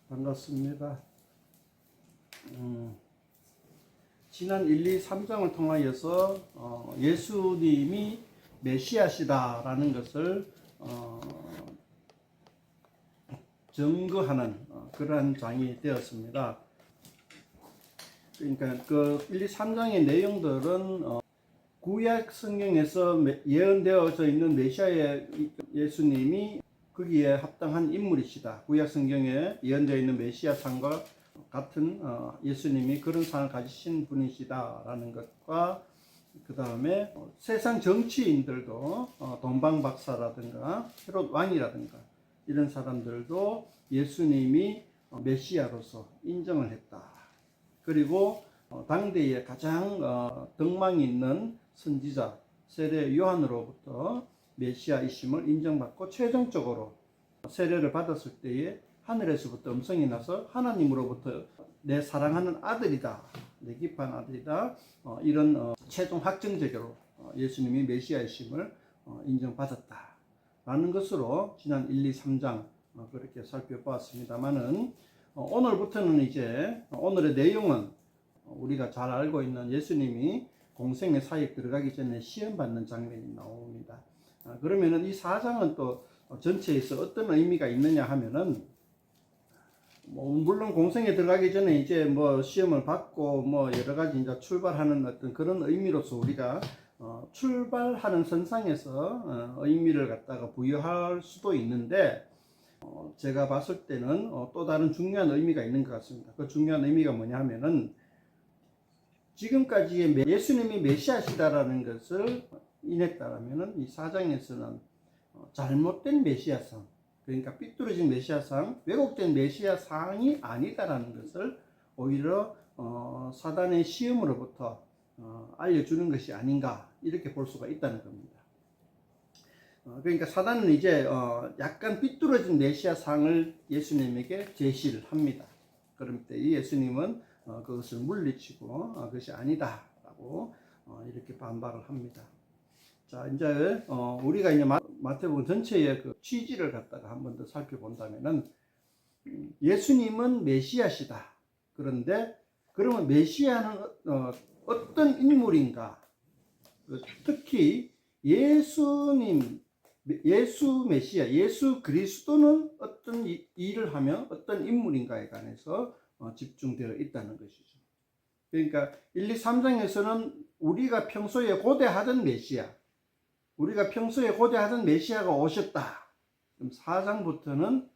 반갑습니다. 지난 1, 2, 3장을 통하여서 예수님이 메시아시다라는 것을 증거하는 그러한 장이 되었습니다. 그러니까 그 1, 2, 3장의 내용들은 구약 성경에서 예언되어져 있는 메시아의 예수님이 거기에 합당한 인물이시다. 구약 성경에 예언되어 있는 메시아 상과 같은 예수님이 그런 상을 가지신 분이시다라는 것과 그 다음에 세상 정치인들도 동방 박사라든가 헤롯 왕이라든가 이런 사람들도 예수님이 메시아로서 인정을 했다. 그리고 당대에 가장 덕망이 있는 선지자 세례 요한으로부터 메시아이심을 인정받고 최종적으로 세례를 받았을 때에 하늘에서부터 음성이 나서 하나님으로부터 내 사랑하는 아들이다, 내 기뻐하는 아들이다, 이런 최종 확정적으로 예수님이 메시아이심을 인정받았다라는 것으로 지난 1, 2, 3장 그렇게 살펴보았습니다만은 오늘부터는 이제 오늘의 내용은 우리가 잘 알고 있는 예수님이 공생의 사역에 들어가기 전에 시험받는 장면이 나옵니다. 그러면은 이 4장은 또 전체에서 어떤 의미가 있느냐 하면은 물론 공생에 들어가기 전에 이제 시험을 받고 여러 가지 이제 출발하는 어떤 그런 의미로서 우리가 출발하는 선상에서 의미를 갖다가 부여할 수도 있는데 제가 봤을 때는 또 다른 중요한 의미가 있는 것 같습니다. 그 중요한 의미가 뭐냐 하면은 지금까지의 예수님이 메시아시다라는 것을 인했다라면은 이 4장에서는 잘못된 메시아상, 그러니까 삐뚤어진 메시아상, 왜곡된 메시아상이 아니다라는 것을 오히려 사단의 시험으로부터 알려주는 것이 아닌가 이렇게 볼 수가 있다는 겁니다. 그러니까 사단은 이제 약간 삐뚤어진 메시아상을 예수님에게 제시를 합니다. 그럴 때 이 예수님은 그것을 물리치고 그것이 아니다라고 이렇게 반박을 합니다. 자, 이제 우리가 이제 마태복음 전체의 그 취지를 갖다가 한 번 더 살펴본다면은 예수님은 메시아시다. 그런데 그러면 메시아는 어떤 인물인가? 특히 예수님, 예수 메시아, 예수 그리스도는 어떤 일을 하며 어떤 인물인가에 관해서 집중되어 있다는 것이죠. 그러니까 1, 2, 3장에서는 우리가 평소에 고대하던 메시아, 우리가 평소에 고대하던 메시아가 오셨다. 그럼 4장부터는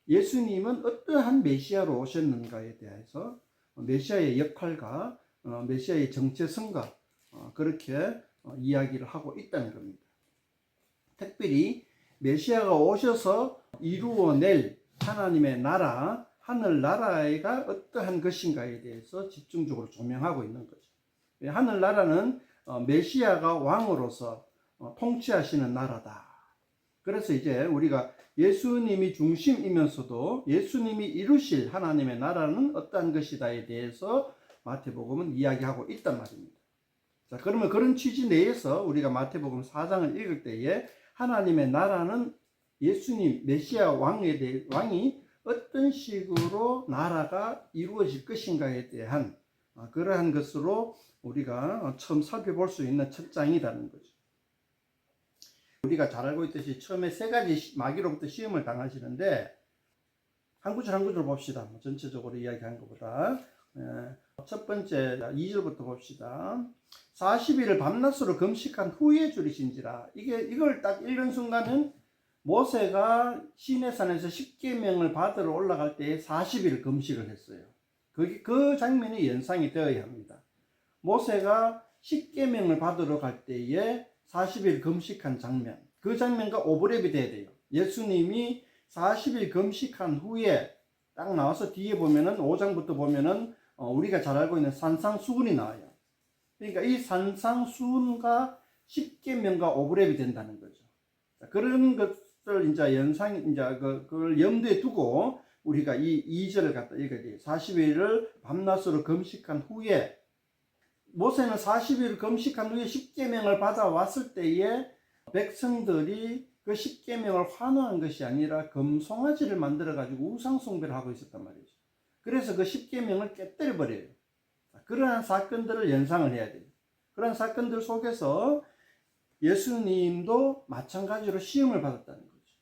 예수님은 어떠한 메시아로 오셨는가에 대해서 메시아의 역할과 메시아의 정체성과 그렇게 이야기를 하고 있다는 겁니다. 특별히 메시아가 오셔서 이루어낼 하나님의 나라, 하늘나라가 어떠한 것인가에 대해서 집중적으로 조명하고 있는 거죠. 하늘나라는 메시아가 왕으로서 통치하시는 나라다. 그래서 이제 우리가 예수님이 중심이면서도 예수님이 이루실 하나님의 나라는 어떠한 것이다에 대해서 마태복음은 이야기하고 있단 말입니다. 자, 그러면 그런 취지 내에서 우리가 마태복음 4장을 읽을 때에 하나님의 나라는 예수님 메시아 왕이 어떤 식으로 나라가 이루어질 것인가에 대한 그러한 것으로 우리가 처음 살펴볼 수 있는 첫 장이라는 거죠. 우리가 잘 알고 있듯이 처음에 세 가지 마귀로부터 시험을 당하시는데 한 구절 한 구절 봅시다. 전체적으로 이야기한 것보다 첫 번째 2절부터 봅시다. 40일을 밤낮으로 금식한 후에 줄이신지라. 이걸 딱 읽는 순간은 모세가 시내산에서 십계명을 받으러 올라갈 때에 40일 금식을 했어요. 그 장면이 연상이 되어야 합니다. 모세가 십계명을 받으러 갈 때에 40일 금식한 장면, 그 장면과 오버랩이 돼야 돼요. 예수님이 40일 금식한 후에 딱 나와서 뒤에 보면은 5장부터 보면은 우리가 잘 알고 있는 산상수훈이 나와요. 그러니까 이 산상수훈과 십계명과 오버랩이 된다는 거죠. 그런 것을 이제 그걸 염두에 두고 우리가 이 2절을 갖다 읽어야 돼요. 40일을 밤낮으로 금식한 후에 모세는 40일 금식한 후에 십계명을 받아왔을 때에 백성들이 그 십계명을 환호한 것이 아니라 금송아지를 만들어 가지고 우상 숭배를 하고 있었단 말이죠. 그래서 그 십계명을 깨뜨려 버려요. 그러한 사건들을 연상을 해야 돼요. 그런 사건들 속에서 예수님도 마찬가지로 시험을 받았다는 거죠.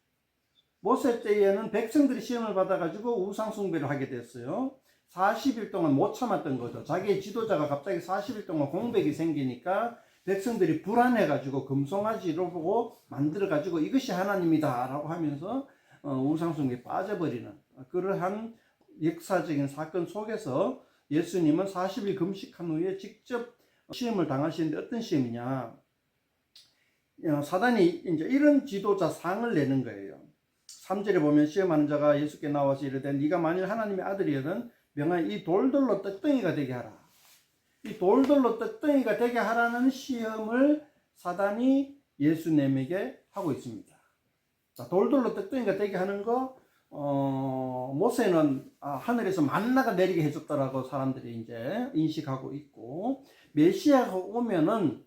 모세 때에는 백성들이 시험을 받아가지고 우상 숭배를 하게 됐어요. 40일 동안 못 참았던 거죠. 자기의 지도자가 갑자기 40일 동안 공백이 생기니까 백성들이 불안해가지고 금송아지로 보고 만들어가지고 이것이 하나님이다 라고 하면서 우상 숭배에 빠져버리는 그러한 역사적인 사건 속에서 예수님은 40일 금식한 후에 직접 시험을 당하시는데 어떤 시험이냐. 사단이 이제 이런 지도자 상을 내는 거예요. 3절에 보면 시험하는 자가 예수께 나와서 이르되 네가 만일 하나님의 아들이거든 명하여 이 돌들로 떡덩이가 되게 하라. 이 돌들로 떡덩이가 되게 하라는 시험을 사단이 예수님에게 하고 있습니다. 자, 돌들로 떡덩이가 되게 하는 거 모세는 하늘에서 만나가 내리게 해줬다라고 사람들이 이제 인식하고 있고 메시아가 오면은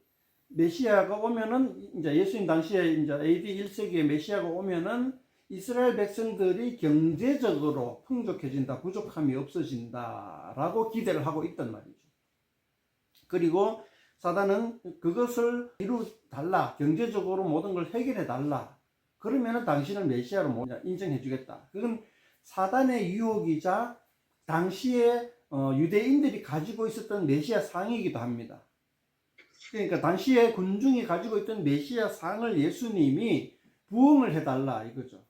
이제 예수님 당시에 이제 AD 1세기에 메시아가 오면은 이스라엘 백성들이 경제적으로 풍족해진다, 부족함이 없어진다라고 기대를 하고 있단 말이죠. 그리고 사단은 그것을 이루달라, 경제적으로 모든 걸 해결해달라. 그러면은 당신을 메시아로 인정해주겠다. 그건 사단의 유혹이자 당시에 유대인들이 가지고 있었던 메시아 상이기도 합니다. 그러니까 당시에 군중이 가지고 있던 메시아 상을 예수님이 부응을 해달라 이거죠.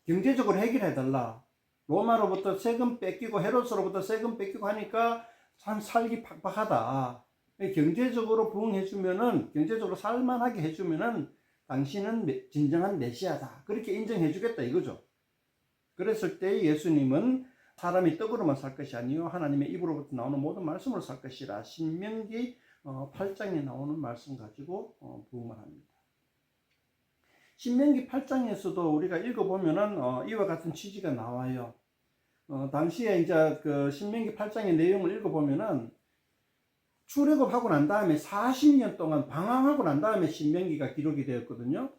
경제적으로 해결해달라. 로마로부터 세금 뺏기고 헤롯으로부터 세금 뺏기고 하니까 참 살기 팍팍하다. 경제적으로 부응해주면은, 경제적으로 살만하게 해주면은 당신은 진정한 메시아다. 그렇게 인정해주겠다 이거죠. 그랬을 때 예수님은 사람이 떡으로만 살 것이 아니요 하나님의 입으로부터 나오는 모든 말씀으로 살 것이라. 신명기 8장에 나오는 말씀 가지고 부응을 합니다. 신명기 8장에서도 우리가 읽어보면은 이와 같은 취지가 나와요. 당시에 이제 그 신명기 8장의 내용을 읽어보면은 출애굽하고 난 다음에 40년 동안 방황하고 난 다음에 신명기가 기록이 되었거든요.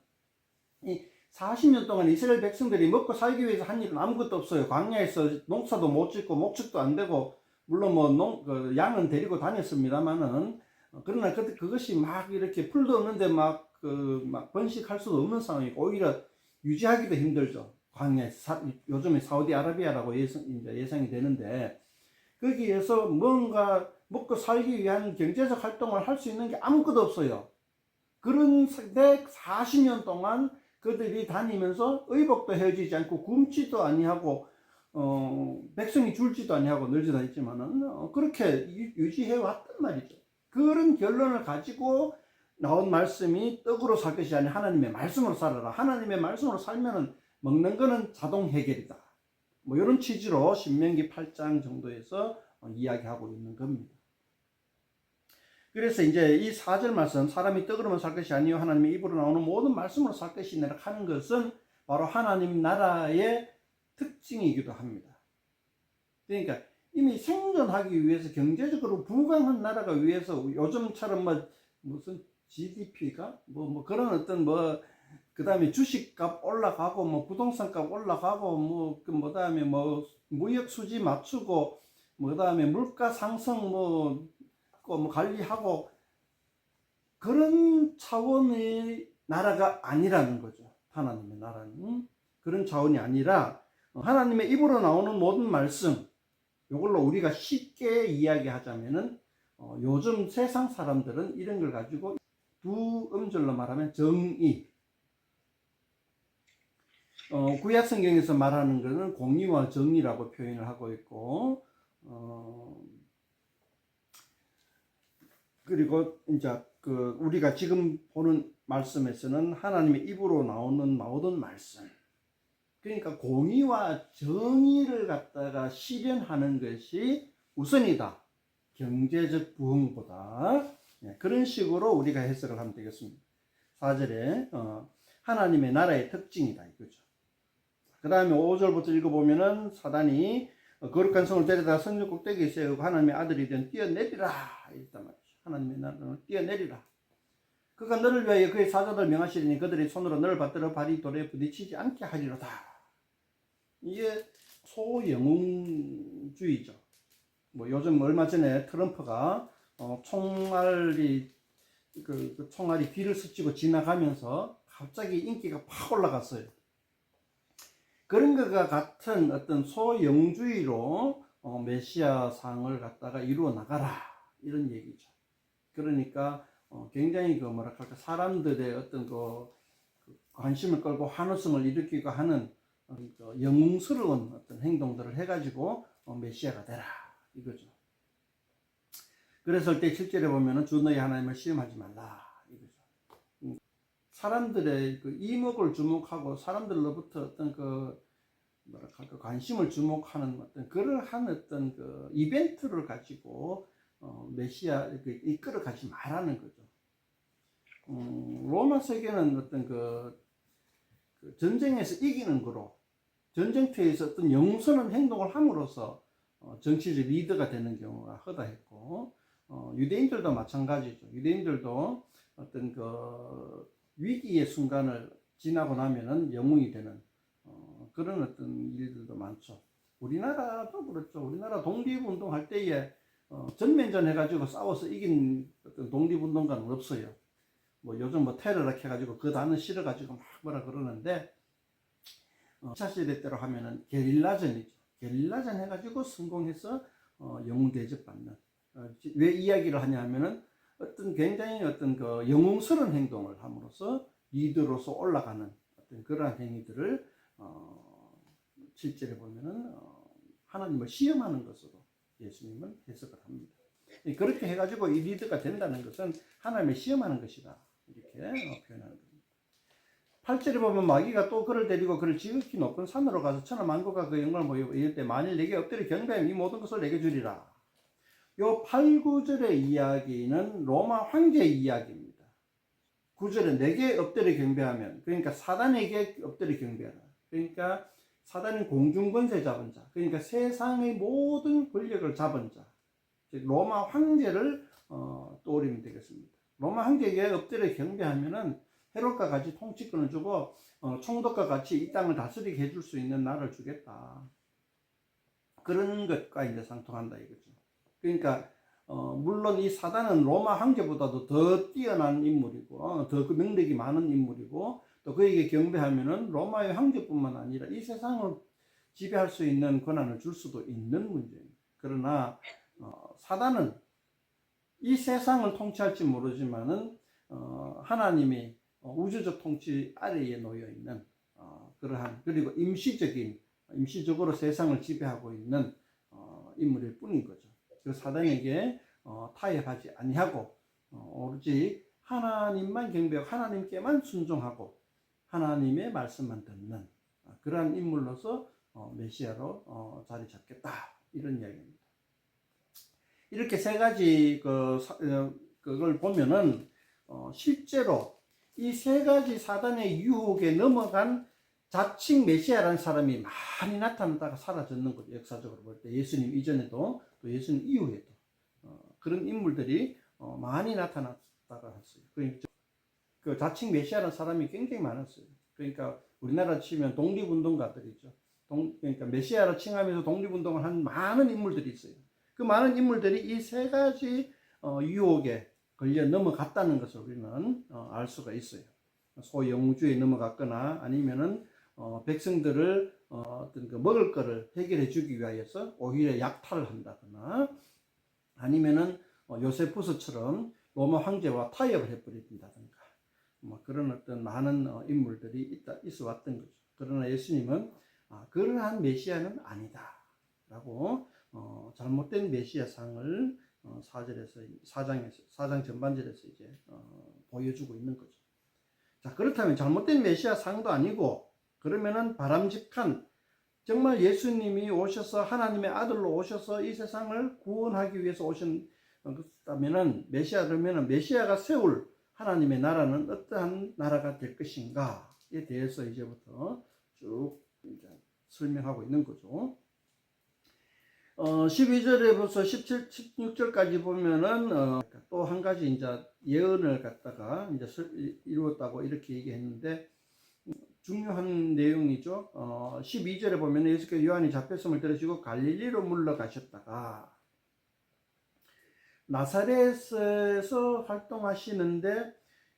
이 40년 동안 이스라엘 백성들이 먹고 살기 위해서 한 일은 아무것도 없어요. 광야에서 농사도 못 짓고 목축도 안 되고 물론 뭐 양은 데리고 다녔습니다만은 그러나 그것이 막 이렇게 풀도 없는데 막 번식할 수도 없는 상황이고 오히려 유지하기도 힘들죠. 광야에서 요즘에 사우디아라비아라고 예상이 되는데 거기에서 뭔가 먹고 살기 위한 경제적 활동을 할 수 있는 게 아무것도 없어요. 그런데 40년 동안 그들이 다니면서 의복도 헤어지지 않고 굶지도 아니하고 백성이 줄지도 아니하고 늘지도 않지만은 그렇게 유지해 왔단 말이죠. 그런 결론을 가지고 나온 말씀이 떡으로 살 것이 아니라 하나님의 말씀으로 살아라. 하나님의 말씀으로 살면은 먹는 거는 자동 해결이다. 뭐 이런 취지로 신명기 8장 정도에서 이야기하고 있는 겁니다. 그래서 이제 이 4절 말씀, 사람이 떡으로만 살 것이 아니요 하나님의 입으로 나오는 모든 말씀으로 살 것이니라 하는 것은 바로 하나님 나라의 특징이기도 합니다. 그러니까 이미 생존하기 위해서 경제적으로 부강한 나라가 위해서 요즘처럼 무슨 GDP가 뭐 그런 어떤 그 다음에 주식값 올라가고 뭐 부동산값 올라가고 뭐 다음에 뭐 무역 수지 맞추고 그 다음에 물가 상승 뭐 관리하고 그런 차원의 나라가 아니라는 거죠. 하나님의 나라는 그런 차원이 아니라 하나님의 입으로 나오는 모든 말씀, 이걸로 우리가 쉽게 이야기하자면은 요즘 세상 사람들은 이런 걸 가지고 두 음절로 말하면 정의, 구약 성경에서 말하는 것은 공의와 정의라고 표현을 하고 있고 그리고 이제 우리가 지금 보는 말씀에서는 하나님의 입으로 나오는 모든 말씀, 그러니까 공의와 정의를 갖다가 실현하는 것이 우선이다. 경제적 부흥보다. 그런 식으로 우리가 해석을 하면 되겠습니다. 4절에 하나님의 나라의 특징이다 이거죠. 그 다음에 5절부터 읽어보면은 사단이 거룩한 성을 데려다 성전 꼭대기에 세우고 하나님의 아들이 된 뛰어내리라 이랬단 말이죠. 하나님의 나라를 뛰어내리라. 그가 너를 위하여 그의 사자들 명하시리니 그들의 손으로 너를 받들어 발이 돌에 부딪히지 않게 하리로다. 이게 소영웅주의죠. 뭐 요즘 얼마 전에 트럼프가 총알이 그 총알이 귀를 스치고 지나가면서 갑자기 인기가 팍 올라갔어요. 그런 것과 같은 어떤 소영주의로 메시아 상을 갖다가 이루어 나가라 이런 얘기죠. 그러니까 굉장히 그 뭐랄까 사람들의 어떤 그 관심을 끌고 환호성을 일으키고 하는 영웅스러운 어떤 행동들을 해가지고 메시아가 되라 이거죠. 그랬을 때 실제로 보면은 주 너희 하나님을 시험하지 말라 이거죠. 사람들의 그 이목을 주목하고 사람들로부터 어떤 그 뭐랄까 그 관심을 주목하는 어떤 그러한 어떤 그 이벤트를 가지고 메시아 이끌어 가지 말라는 거죠. 로마 세계는 어떤 그 전쟁에서 이기는 거로 전쟁터에서 어떤 영선한 행동을 함으로써 정치적 리더가 되는 경우가 허다했고 유대인들도 마찬가지죠. 유대인들도 어떤 그 위기의 순간을 지나고 나면은 영웅이 되는 그런 어떤 일들도 많죠. 우리나라도 그렇죠. 우리나라 독립운동 할 때에 전면전 해가지고 싸워서 이긴 어떤 독립운동가는 없어요. 뭐 요즘 뭐 테러라 해가지고 그 단어 실어가지고 막 뭐라 그러는데 2차 시대 때로 하면은 게릴라전이죠. 게릴라전 해가지고 성공해서 영웅 대접받는. 왜 이야기를 하냐 하면은 어떤 굉장히 어떤 그 영웅스러운 행동을 함으로써 리더로서 올라가는 어떤 그러한 행위들을 실제로 보면은 하나님을 시험하는 것으로 예수님은 해석을 합니다. 그렇게 해가지고 이 리더가 된다는 것은 하나님을 시험하는 것이다 이렇게 표현하는 겁니다. 8절에 보면 마귀가 또 그를 데리고 그를 지극히 높은 산으로 가서 천하 만국과 그 영광을 보이고 이럴 때 만일 내게 엎드려 경배하면 이 모든 것을 내게 주리라. 요 8, 9절의 이야기는 로마 황제의 이야기입니다. 9절에 내게 엎드려 경배하면 그러니까 사단에게 엎드려 경배하라. 그러니까 사단은 공중권세 잡은 자, 그러니까 세상의 모든 권력을 잡은 자, 즉 로마 황제를 떠올리면 되겠습니다. 로마 황제에게 엎드려 경배하면은 헤롯과 같이 통치권을 주고 총독과 같이 이 땅을 다스리게 해줄 수 있는 나라를 주겠다. 그런 것과 이제 상통한다 이거죠. 그러니까 물론 이 사단은 로마 황제보다도 더 뛰어난 인물이고 더 그 능력이 많은 인물이고 또 그에게 경배하면은 로마의 황제뿐만 아니라 이 세상을 지배할 수 있는 권한을 줄 수도 있는 문제입니다. 그러나 사단은 이 세상을 통치할지 모르지만은 하나님이 우주적 통치 아래에 놓여 있는 그러한 그리고 임시적으로 세상을 지배하고 있는 인물일 뿐인 거죠. 그 사단에게 타협하지 아니하고 오로지 하나님만 경배하고 하나님께만 순종하고 하나님의 말씀만 듣는 그러한 인물로서 메시아로 자리 잡겠다 이런 이야기입니다. 이렇게 세 가지 그걸 보면은 실제로 이 세 가지 사단의 유혹에 넘어간 자칭 메시아라는 사람이 많이 나타났다가 사라졌는 거죠. 역사적으로 볼 때 예수님 이전에도 또 예수님 이후에도 그런 인물들이 많이 나타났다가 했어요. 그러니까 그 자칭 메시아라는 사람이 굉장히 많았어요. 그러니까 우리나라 치면 독립운동가들이죠. 그러니까 메시아라 칭하면서 독립운동을 한 많은 인물들이 있어요. 그 많은 인물들이 이 세 가지 유혹에 걸려 넘어갔다는 것을 우리는 알 수가 있어요. 소영주에 넘어갔거나 아니면은 백성들을 어떤 그 먹을 거를 해결해 주기 위하여서 오히려 약탈을 한다거나 아니면은 요세푸스처럼 로마 황제와 타협을 해버린다든가 뭐 그런 어떤 많은 인물들이 있어 왔던 거죠. 그러나 예수님은 그러한 메시아는 아니다라고 잘못된 메시아 상을 4장 전반절에서 이제 보여주고 있는 거죠. 자, 그렇다면 잘못된 메시아 상도 아니고 그러면은 바람직한 정말 예수님이 오셔서 하나님의 아들로 오셔서 이 세상을 구원하기 위해서 오셨다면은 메시아라면은 메시아가 세울 하나님의 나라는 어떠한 나라가 될 것인가에 대해서 이제부터 쭉 이제 설명하고 있는 거죠. 12절에부터 17, 16절까지 보면은 또 한 가지 이제 예언을 갖다가 이제 이루었다고 이렇게 얘기했는데 중요한 내용이죠. 12절에 보면 예수께서 요한이 잡혔음을 들으시고 갈릴리로 물러가셨다가 나사렛에서 활동하시는데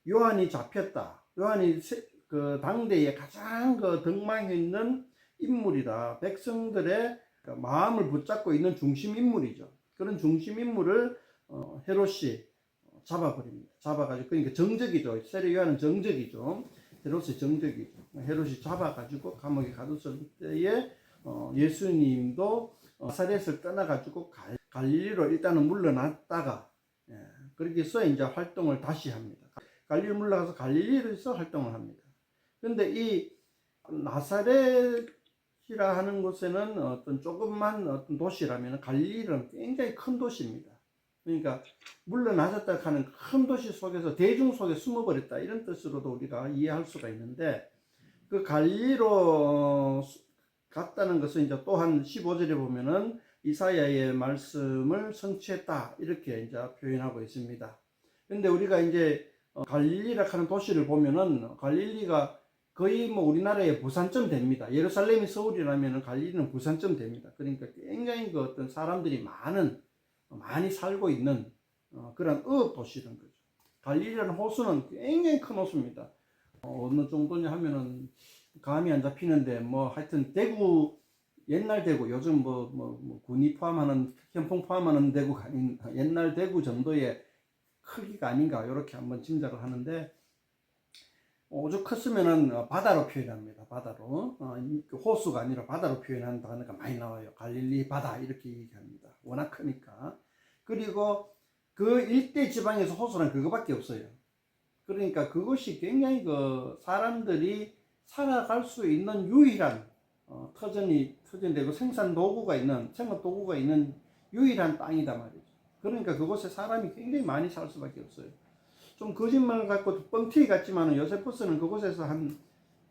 요한이 잡혔다. 요한이 그 당대에 가장 그 등망에 있는 인물이다. 백성들의 마음을 붙잡고 있는 중심 인물이죠. 그런 중심 인물을 헤롯이 잡아버립니다. 잡아가지고 그러니까 정적이죠. 세례 요한은 정적이죠. 헤롯이 정적이죠. 헤롯이 잡아가지고 감옥에 가뒀을 때에 예수님도 나사렛을 떠나가지고 갈릴리로 일단은 물러났다가 그렇게 해서 이제 활동을 다시 합니다. 갈릴리 물러가서 갈릴리에서 활동을 합니다. 근데 이 나사렛이라 하는 곳에는 어떤 조그만 어떤 도시라면 갈릴리는 굉장히 큰 도시입니다. 그러니까 물러나셨다 하는 큰 도시 속에서 대중 속에 숨어버렸다 이런 뜻으로도 우리가 이해할 수가 있는데 그 갈릴리로 갔다는 것은 이제 또한 15절에 보면은 이사야의 말씀을 성취했다 이렇게 이제 표현하고 있습니다. 근데 우리가 이제 갈릴리라 하는 도시를 보면은 갈릴리가 거의 뭐 우리나라의 부산쯤 됩니다. 예루살렘이 서울이라면 갈릴리는 부산쯤 됩니다. 그러니까 굉장히 그 어떤 사람들이 많이 살고 있는 그런 어업 도시라는 거죠. 갈릴리라는 호수는 굉장히 큰 호수입니다. 어느 정도냐 하면은 감이 안 잡히는데 뭐 하여튼 대구 옛날 대구 요즘 뭐 군이 포함하는 현풍 포함하는 대구가 아닌 옛날 대구 정도의 크기가 아닌가 이렇게 한번 짐작을 하는데 오죽 컸으면은 바다로 표현합니다. 바다로 호수가 아니라 바다로 표현하는 단어가 많이 나와요. 갈릴리 바다 이렇게 얘기합니다. 워낙 크니까. 그리고 그 일대 지방에서 호수는 그거밖에 없어요. 그러니까 그것이 굉장히 그 사람들이 살아갈 수 있는 유일한 터전되고 생산 도구가 있는 생업 도구가 있는 유일한 땅이다 말이죠. 그러니까 그곳에 사람이 굉장히 많이 살 수밖에 없어요. 좀 거짓말 같고 뻥튀기 같지만 요세푸스는 그곳에서 한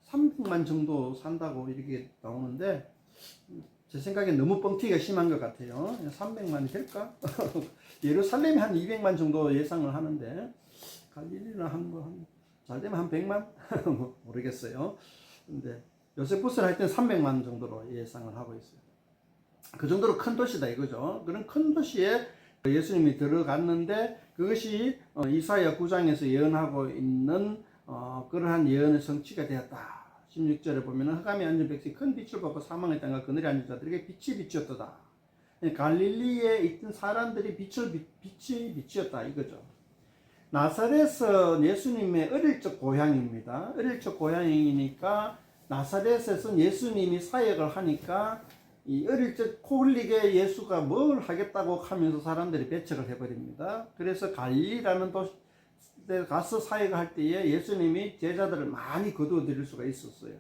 300만 정도 산다고 이렇게 나오는데 제 생각엔 너무 뻥튀기가 심한 것 같아요. 300만이 될까? 예루살렘이 한 200만 정도 예상을 하는데 갈릴리는 잘 되면 한 100만? 모르겠어요. 근데 요세푸스는 하여튼 300만 정도로 예상을 하고 있어요. 그 정도로 큰 도시다 이거죠. 그런 큰 도시에 예수님이 들어갔는데 그것이 이사야 9장에서 예언하고 있는 그러한 예언의 성취가 되었다. 16절에 보면 흑암에 앉은 백성이 큰 빛을 보고 사망의 땅과 그늘에 앉은 자들에게 빛이 비추었도다. 갈릴리에 있던 사람들이 빛이 비추었다 이거죠. 나사렛은 예수님의 어릴 적 고향입니다. 어릴 적 고향이니까 나사렛에서 예수님이 사역을 하니까 이 어릴 적 코 흘리게 예수가 뭘 하겠다고 하면서 사람들이 배척을 해버립니다. 그래서 갈릴리라는 도시에 가서 사역을 할 때에 예수님이 제자들을 많이 거두어들일 수가 있었어요.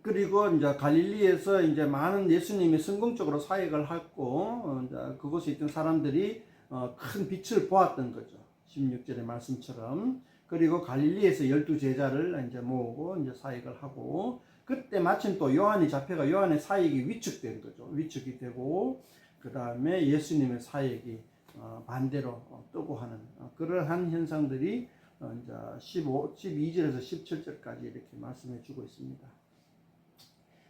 그리고 이제 갈릴리에서 이제 많은 예수님이 성공적으로 사역을 하고 이제 그곳에 있던 사람들이 큰 빛을 보았던 거죠. 16절의 말씀처럼. 그리고 갈릴리에서 12제자를 이제 모으고 이제 사역을 하고 그때 마침 또 요한이 잡혀가 요한의 사역이 위축된 거죠. 위축이 되고 그 다음에 예수님의 사역이 반대로 뜨고 하는 그러한 현상들이 이제 12절에서 17절까지 이렇게 말씀해 주고 있습니다.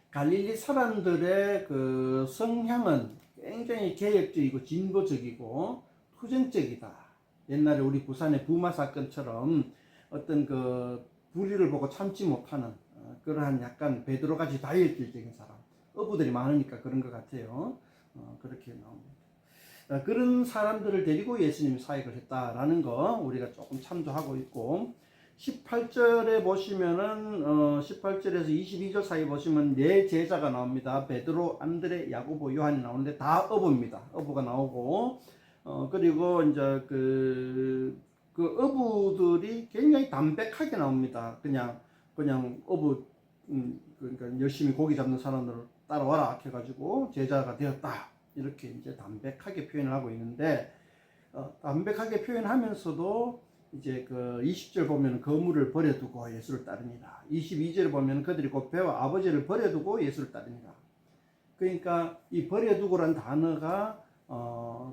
갈릴리 사람들의 그 성향은 굉장히 개혁적이고 진보적이고 투쟁적이다. 옛날에 우리 부산의 부마 사건처럼 어떤 그 불의를 보고 참지 못하는 그러한 약간 베드로같이 다혈질적인 사람, 어부들이 많으니까 그런 것 같아요. 그렇게 나옵니다. 그런 사람들을 데리고 예수님이 사역을 했다라는 거 우리가 조금 참조하고 있고 18절에 보시면은 18절에서 22절 사이 보시면 네 제자가 나옵니다. 베드로, 안드레, 야고보, 요한이 나오는데 다 어부입니다. 어부가 나오고 그리고 이제 그 어부들이 굉장히 담백하게 나옵니다. 그냥 어부 그러니까 열심히 고기 잡는 사람들을 따라와라 해가지고 제자가 되었다 이렇게 이제 담백하게 표현을 하고 있는데 담백하게 표현하면서도 이제 그 20절 보면 거물을 버려두고 예수를 따릅니다. 22절 보면 그들이 곧 배와 아버지를 버려두고 예수를 따릅니다. 그러니까 이 버려두고란 단어가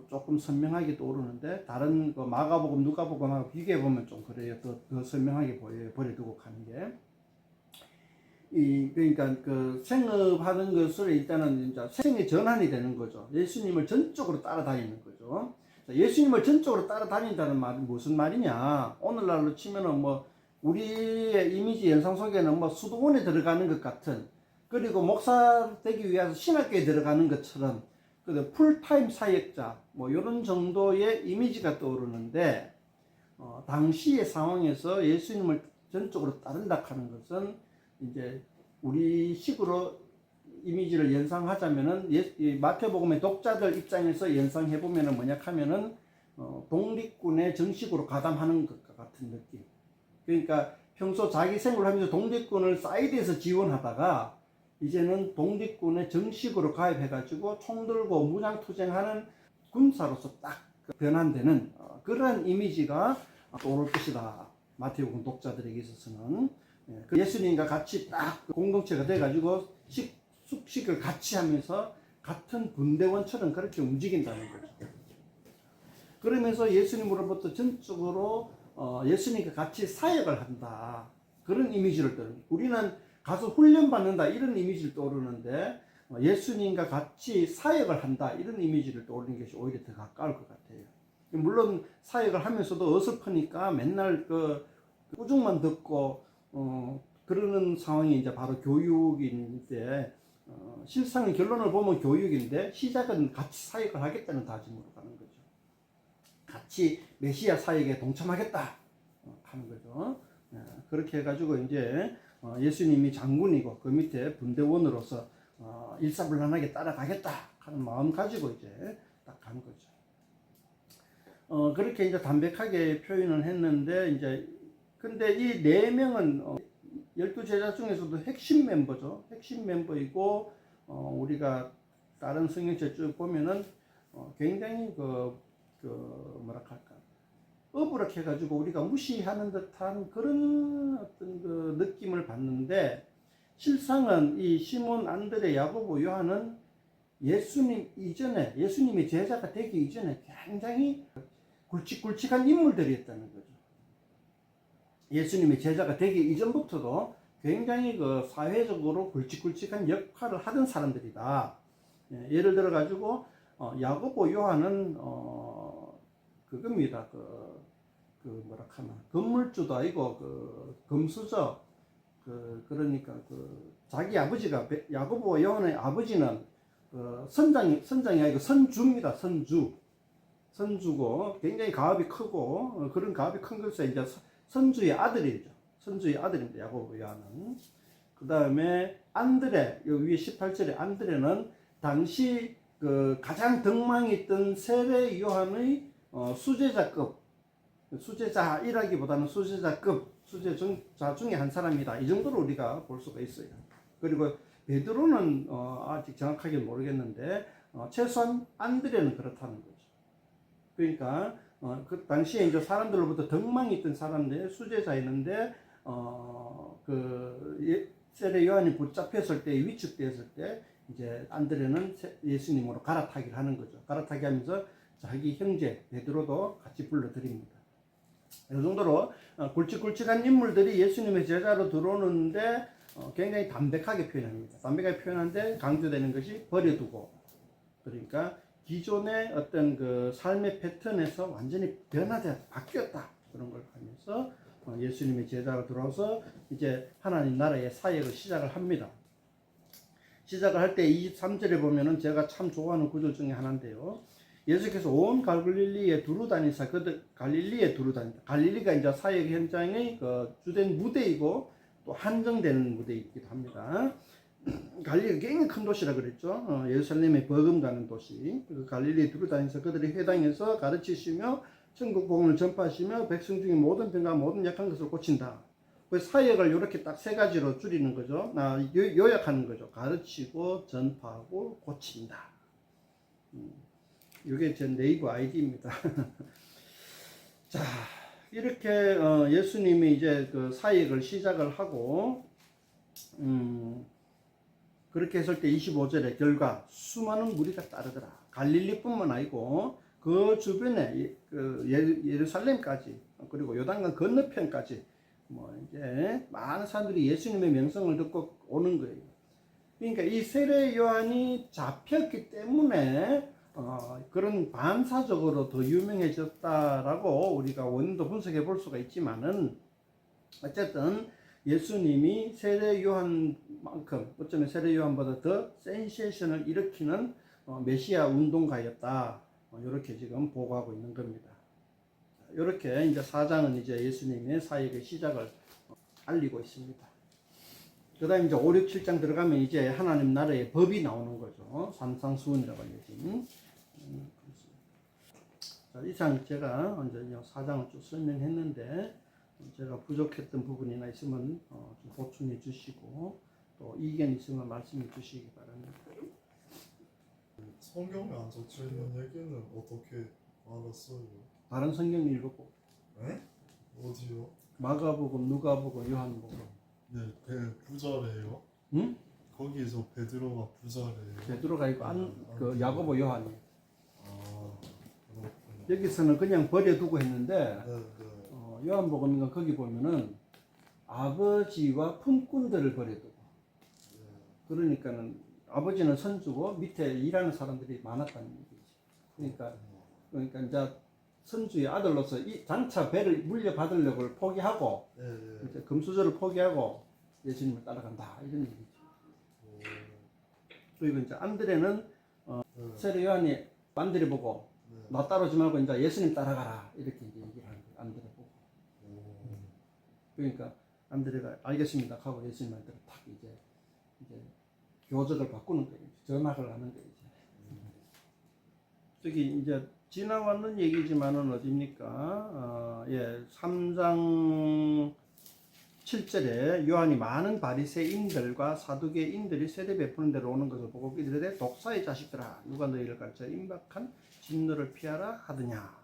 조금 선명하게 떠오르는데 다른 그 마가복음, 누가복음하고 비교해 보면 좀 그래요. 더 선명하게 보여요. 버려두고 가는 게. 그러니까 그 생업하는 것을 일단은 이제 생의 전환이 되는 거죠. 예수님을 전적으로 따라다니는 거죠. 예수님을 전적으로 따라다닌다는 말은 무슨 말이냐? 오늘날로 치면은 뭐 우리의 이미지 연상 속에는 뭐 수도원에 들어가는 것 같은, 그리고 목사 되기 위해서 신학교에 들어가는 것처럼 그 풀타임 사역자 뭐 이런 정도의 이미지가 떠오르는데, 당시의 상황에서 예수님을 전적으로 따른다 하는 것은 이제 우리 식으로 이미지를 연상하자면은 마태복음의 독자들 입장에서 연상해 보면은 뭐냐 하면은 독립군의 정식으로 가담하는 것과 같은 느낌. 그러니까 평소 자기 생활하면서 독립군을 사이드에서 지원하다가 이제는 독립군에 정식으로 가입해가지고 총 들고 무장투쟁하는 군사로서 딱 변환되는 그러한 이미지가 떠오를 것이다. 마태복음 독자들에게 있어서는 예수님과 같이 딱 공동체가 돼가지고 숙식을 같이 하면서 같은 분대원처럼 그렇게 움직인다는 거죠. 그러면서 예수님으로부터 전적으로 예수님과 같이 사역을 한다. 그런 이미지를 떠오릅니다. 우리는 가서 훈련받는다 이런 이미지를 떠오르는데 예수님과 같이 사역을 한다 이런 이미지를 떠올리는 것이 오히려 더 가까울 것 같아요. 물론 사역을 하면서도 어설프니까 맨날 그 꾸중만 듣고 그러는 상황이 이제 바로 교육인데, 실상의 결론을 보면 교육인데 시작은 같이 사역을 하겠다는 다짐으로 가는 거죠. 같이 메시아 사역에 동참하겠다 하는 거죠. 그렇게 해가지고 이제 예수님이 장군이고 그 밑에 분대원으로서 일사불란하게 따라가겠다 하는 마음 가지고 이제 딱 간 거죠. 그렇게 이제 담백하게 표현을 했는데, 이제 근데 이 네 명은 12제자 중에서도 핵심 멤버죠. 핵심 멤버이고 우리가 다른 성경책 쭉 보면은 굉장히 뭐랄까 어부락해 가지고 우리가 무시하는 듯한 그런 어떤 그 느낌을 받는데, 실상은 이 시몬, 안드레, 야고보, 요한은 예수님 이전에, 예수님의 제자가 되기 이전에 굉장히 굵직굵직한 인물들이었다는 거죠. 예수님의 제자가 되기 이전부터도 굉장히 그 사회적으로 굵직굵직한 역할을 하던 사람들이다. 예를 들어 가지고 야고보, 요한은 그겁니다. 뭐랄까나 건물주도 아니고 금수저, 그러니까 자기 아버지가 야고보, 요한의 아버지는 선장이 아니고 선주입니다. 선주고 굉장히 가업이 크고 그런 가업이 큰 것에 이제 선주의 아들이죠. 선주의 아들입니다. 야고보, 요한은. 그 다음에 안드레, 여기 위에 18절에 안드레는 당시 가장 덕망이 있던 세례 요한의 수제자급, 수제자이라기보다는 수제자급, 수제자 중에 한 사람이다. 이 정도로 우리가 볼 수가 있어요. 그리고 베드로는 아직 정확하게 모르겠는데 최소한 안드레는 그렇다는 거죠. 그러니까 그 당시에 이제 사람들로부터 덕망이 있던 사람들 수제자였는데 세례 요한이 붙잡혔을 때, 위축되었을 때 이제 안드레는 예수님으로 갈아타기를 하는 거죠. 갈아타기 하면서 자기 형제 베드로도 같이 불러들입니다. 이 정도로 굵직굵직한 인물들이 예수님의 제자로 들어오는데 굉장히 담백하게 표현합니다. 담백하게 표현하는데 강조되는 것이 버려두고, 그러니까 기존의 어떤 그 삶의 패턴에서 완전히 변화되었다, 바뀌었다, 그런 걸 하면서 예수님의 제자로 들어와서 이제 하나님 나라의 사역을 시작을 합니다. 시작을 할 때 23절에 보면은 제가 참 좋아하는 구절 중에 하나인데요. 예수께서 온 갈릴리에 두루 다니사 갈릴리에 두루 다닌다. 갈릴리가 이제 사역 현장의 주된 무대이고 또 한정되는 무대이기도 합니다. 갈릴리가 굉장히 큰 도시라 그랬죠. 예루살렘에 버금가는 도시. 갈릴리에 두루 다니면서 그들의 회당에서 가르치시며 천국 복음을 전파하시며 백성 중에 모든 병과 모든 약한 것을 고친다. 그 사역을 이렇게 딱 세 가지로 줄이는 거죠. 요약하는 거죠. 가르치고 전파하고 고친다. 이게 제 네이버 아이디입니다. 자, 이렇게 예수님이 이제 그 사역을 시작을 하고 그렇게 했을 때 25절의 결과 수많은 무리가 따르더라. 갈릴리뿐만 아니고 그 주변에 예루살렘까지 그리고 요단강 건너편까지 뭐 이제 많은 사람들이 예수님의 명성을 듣고 오는 거예요. 그러니까 이 세례 요한이 잡혔기 때문에 그런 반사적으로 더 유명해졌다라고 우리가 원인도 분석해 볼 수가 있지만은 어쨌든 예수님이 세례 요한만큼 어쩌면 세례 요한보다 더 센세이션을 일으키는 메시아 운동가였다. 이렇게 지금 보고하고 있는 겁니다. 이렇게 이제 4장은 이제 예수님의 사역의 시작을 알리고 있습니다. 그 다음에 이제 5, 6, 7장 들어가면 이제 하나님 나라의 법이 나오는 거죠. 산상수훈이라고 알려진. 자, 이상 제가 언제 4장을 쭉 설명했는데, 제가 부족했던 부분이나 있으면 좀 보충해 주시고, 또 이견 있으면 말씀해 주시기 바랍니다. 성경에 안 적혀 있는 얘기는 어떻게 알았어요? 다른 성경 읽어보. 에? 어디요? 마가복음, 누가복음, 요한복음. 네, 부자래요. 응? 거기서 베드로가 부자래요. 베드로가 있고 그 야고보, 요한이. 아, 그렇구나. 여기서는 그냥 버려두고 했는데, 네, 네. 요한복음인가 거기 보면은 아버지와 품꾼들을 버려두고. 네. 그러니까는 아버지는 선주고 밑에 일하는 사람들이 많았다는 얘기지. 그러니까 이제 선주의 아들로서 이 장차 배를 물려받으려고 포기하고 네, 네. 이제 금수저를 포기하고 예수님을 따라간다 이런 얘기죠. 그리고 이제 안드레는 네. 세례 요한이 안드레 보고 네. 나 따라오지 말고 이제 예수님 따라가라 이렇게 이제 얘기를 하는 거예요. 안드레 보고. 그러니까 안드레가 알겠습니다 하고 예수님한테 탁 이제 교적을 바꾸는 거예요. 전학을 하는 거예요. 저기 이제 지나왔는 얘기지만은 어딥니까? 3장 7절에 요한이 많은 바리새인들과 사두개인들이 세례 베푸는 데로 오는 것을 보고 이르되 독사의 자식들아 누가 너희를 가르쳐 임박한 진노를 피하라 하더냐.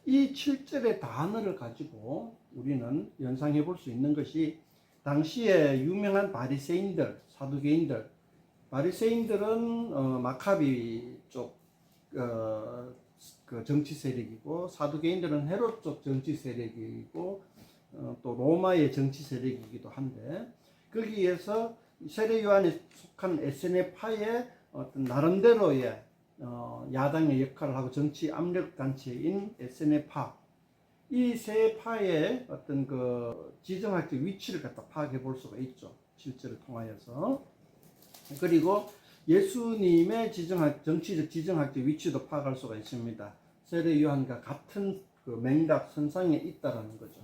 이 7절의 단어를 가지고 우리는 연상해 볼 수 있는 것이 당시에 유명한 바리새인들, 사두개인들, 바리새인들은 마카비 쪽 그 정치 세력이고 사두개인들은 헤롯 쪽 정치 세력이고 또 로마의 정치 세력이기도 한데 거기에서 세례 요한이 속한 에세네파의 어떤 나름대로의 야당의 역할을 하고 정치 압력 단체인 에세네파 이 세 파의 어떤 그 지정학적 위치를 갖다 파악해 볼 수가 있죠. 실제를 통하여서. 그리고 예수님의 정치적 지정학적 위치도 파악할 수가 있습니다. 세례 요한과 같은 그 맹각 선상에 있다라는 거죠.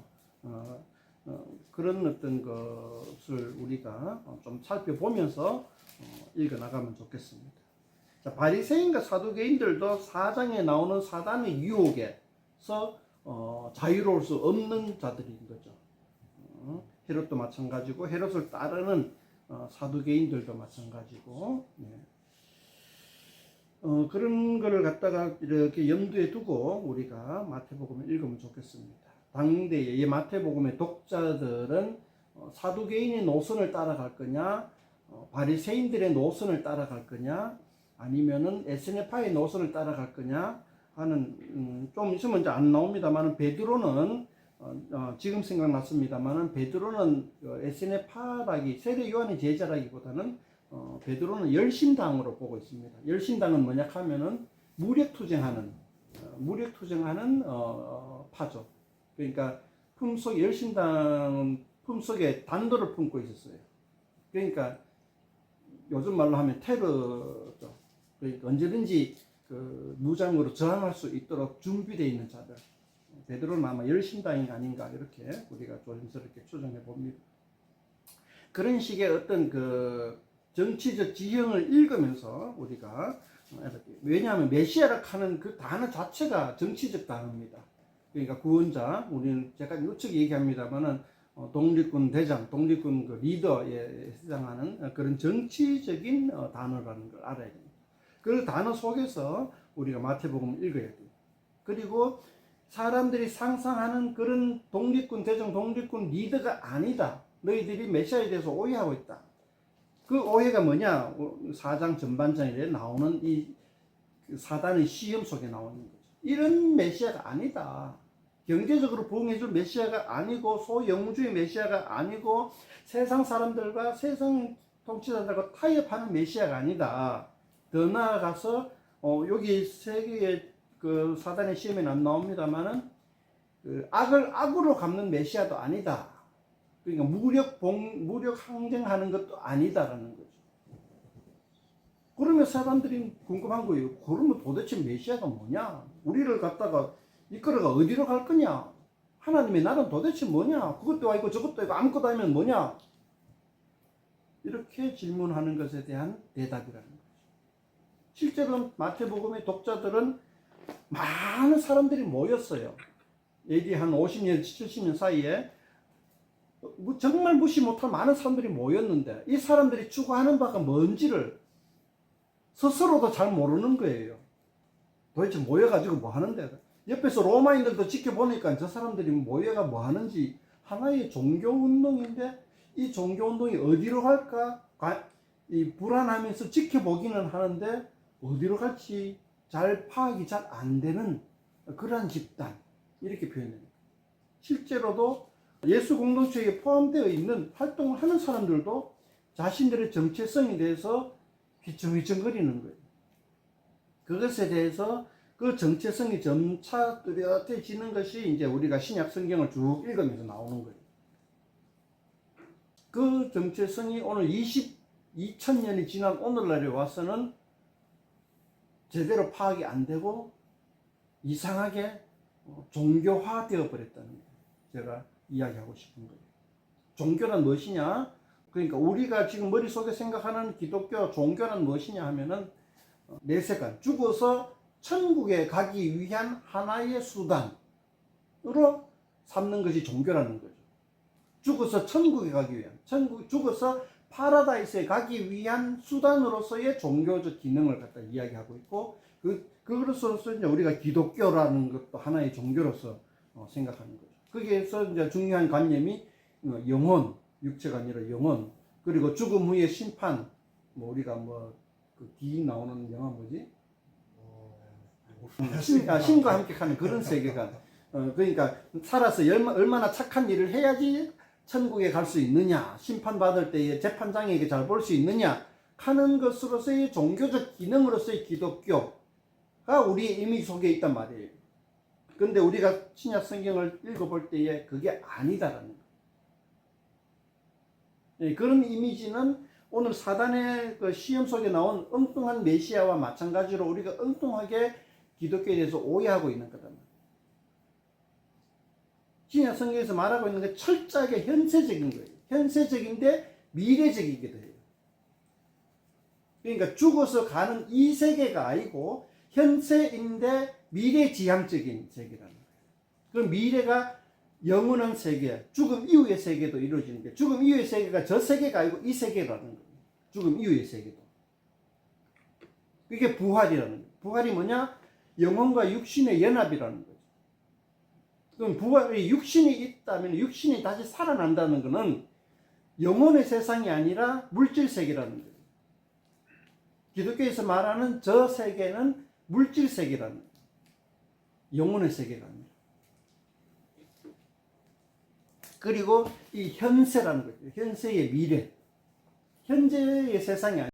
그런 어떤 것을 우리가 좀 살펴보면서 읽어 나가면 좋겠습니다. 자, 바리새인과 사두개인들도 4장에 나오는 사단의 유혹에서 자유로울 수 없는 자들인 거죠. 헤롯도 마찬가지고 헤롯을 따르는 사두개인들도 마찬가지고 그런 거를 갖다가 이렇게 염두에 두고 우리가 마태복음을 읽으면 좋겠습니다. 당대의 이 마태복음의 독자들은 사두개인의 노선을 따라갈 거냐 바리새인들의 노선을 따라갈 거냐 아니면은 에스네파의 노선을 따라갈 거냐 하는 좀 있으면 이제 안 나옵니다만은 베드로는 지금 생각났습니다만은 베드로는 에스네파라기 세례 요한의 제자라기보다는 베드로는 열심당으로 보고 있습니다. 열심당은 뭐냐 하면은 무력투쟁하는 파죠. 그러니까 열심당은 품속에 단도를 품고 있었어요. 그러니까 요즘 말로 하면 테러죠. 그러니까 언제든지 그 무장으로 저항할 수 있도록 준비되어 있는 자들. 베드로는 아마 열심당이 아닌가 이렇게 우리가 조심스럽게 추정해 봅니다. 그런 식의 어떤 그 정치적 지형을 읽으면서 우리가 왜냐하면 메시아라 하는 그 단어 자체가 정치적 단어입니다. 그러니까 구원자, 우리는 제가 우측 얘기합니다만은 독립군 대장, 독립군 그 리더에 해당하는 그런 정치적인 단어라는 걸 알아야 됩니다. 그 단어 속에서 우리가 마태복음을 읽어야 돼요. 그리고 사람들이 상상하는 그런 독립군 대장, 독립군 리더가 아니다. 너희들이 메시아에 대해서 오해하고 있다. 그 오해가 뭐냐? 4장 전반전에 나오는 이 사단의 시험 속에 나오는 거죠. 이런 메시아가 아니다. 경제적으로 부흥해줄 메시아가 아니고 소영주의 메시아가 아니고 세상 사람들과 세상 통치자들과 타협하는 메시아가 아니다. 더 나아가서 여기 세계의 그 사단의 시험에는 안 나옵니다만은 그 악을 악으로 갚는 메시아도 아니다. 그러니까 무력 항쟁하는 것도 아니다라는 거죠. 그러면 사람들이 궁금한 거예요. 그러면 도대체 메시아가 뭐냐? 우리를 갖다가 이끌어가 어디로 갈 거냐? 하나님의 나라는 도대체 뭐냐? 그것도 아니고 저것도 아니고 아무것도 아니면 뭐냐? 이렇게 질문하는 것에 대한 대답이라는 거죠. 실제로 마태복음의 독자들은 많은 사람들이 모였어요. AD 한 50년, 70년 사이에 정말 무시 못할 많은 사람들이 모였는데 이 사람들이 추구하는 바가 뭔지를 스스로도 잘 모르는 거예요. 도대체 모여가지고 뭐 하는데? 옆에서 로마인들도 지켜보니까 저 사람들이 모여가 뭐 하는지 하나의 종교운동인데 이 종교운동이 어디로 갈까? 이 불안하면서 지켜보기는 하는데 어디로 갈지 잘 파악이 잘 안 되는 그러한 집단, 이렇게 표현해요. 실제로도 예수 공동체에 포함되어 있는 활동을 하는 사람들도 자신들의 정체성에 대해서 휘청휘청거리는 거예요. 그것에 대해서 그 정체성이 점차 뚜렷해지는 것이 이제 우리가 신약 성경을 쭉 읽으면서 나오는 거예요. 그 정체성이 오늘 2000년이 지난 오늘날에 와서는 제대로 파악이 안 되고 이상하게 종교화되어 버렸다는 거예요. 제가 이야기하고 싶은 거예요. 종교란 무엇이냐? 그러니까 우리가 지금 머릿속에 생각하는 기독교 종교란 무엇이냐 하면은 내세간 죽어서 천국에 가기 위한 하나의 수단으로 삼는 것이 종교라는 거죠. 죽어서 천국에 가기 위한, 죽어서 파라다이스에 가기 위한 수단으로서의 종교적 기능을 갖다 이야기하고 있고, 그것으로서 이제 우리가 기독교라는 것도 하나의 종교로서 생각하는 거죠. 거기에서 이제 중요한 관념이 영혼, 육체가 아니라 영혼, 그리고 죽음 후의 심판, 뭐 우리가 기 나오는 영화 뭐지? 신과 함께 가는 그런 세계관. 그러니까 살아서 얼마나 착한 일을 해야지 천국에 갈 수 있느냐, 심판받을 때에 재판장에게 잘 볼 수 있느냐 하는 것으로서의 종교적 기능으로서의 기독교가 우리의 이미지 속에 있단 말이에요. 그런데 우리가 신약 성경을 읽어볼 때에 그게 아니다라는 거예요. 그런 이미지는 오늘 사단의 그 시험 속에 나온 엉뚱한 메시아와 마찬가지로 우리가 엉뚱하게 기독교에 대해서 오해하고 있는 거다. 신약 성경에서 말하고 있는 게 철저하게 현세적인 거예요. 현세적인데 미래적이기도 해요. 그러니까 죽어서 가는 이 세계가 아니고 현세인데 미래지향적인 세계라는 거예요. 그럼 미래가 영원한 세계, 죽음 이후의 세계도 이루어지는데 죽음 이후의 세계가 저 세계가 아니고 이 세계라는 거예요. 죽음 이후의 세계도. 그게 부활이라는 거예요. 부활이 뭐냐? 영혼과 육신의 연합이라는 거죠. 그럼 부활이 육신이 있다면 육신이 다시 살아난다는 것은 영혼의 세상이 아니라 물질 세계라는 거예요. 기독교에서 말하는 저 세계는 물질 세계라는 거예요. 영혼의 세계가 아니라. 그리고 이 현세라는 거죠. 현세의 미래. 현재의 세상이 아니라